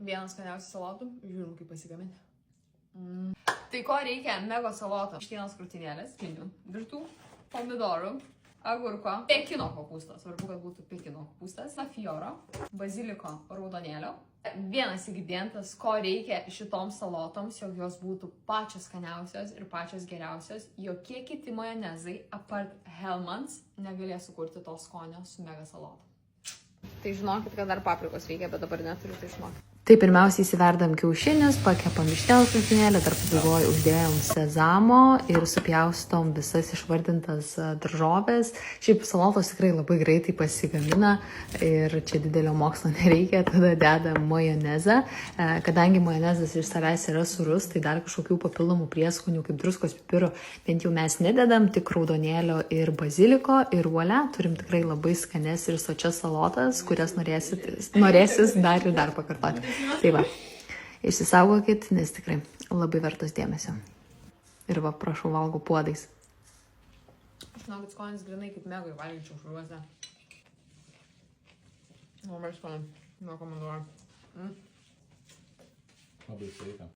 Vienas skaniausių salotų, žiūrim kaip pasigaminti. Tai ko reikia? Mega saloto. Štienos krūtinėlės, kinių, virtų, pomidorų, agurko, pekino kopūstas, svarbu, kad būtų pekino kopūstas, fioro, baziliko raudonėlio. Vienas ingredientas, ko reikia šitoms salotoms, jog jos būtų pačios skaniausios ir pačios geriausios, jokie kiti majonezai, apart Hellmann's, negalės sukurti to skonio su mega salota. Tai žinokit, kad dar paprikos reikia, bet dabar neturiu, tai žinokit. Tai pirmiausiai įsiverdam kiaušinius, pakepam vištienos krūtinėlę, dar pabaigoje uždėjom sezamo ir supjaustom visas išvardintas daržovės. Šiaip salotos tikrai labai greitai pasigamina ir čia didelio mokslo nereikia, tada dedam majonezą. Kadangi majonezas iš savęs yra surus, tai dar kažkokių papildomų prieskonių kaip druskos, pipiro bent jau mes nededam, tik raudonėlio ir baziliko ir vuolia, turim tikrai labai skanes ir sočias salotas, kurias norėsis dar ir dar pakartoti. Tai va, išsisaugokit, nes tikrai labai vertas dėmesio. Ir va, prašau, valgau puodais. Aš žinau, kad skonis grinai kaip megui valgyčiau šruose. Labai skoniai, nekomenduoju. Labai sveika.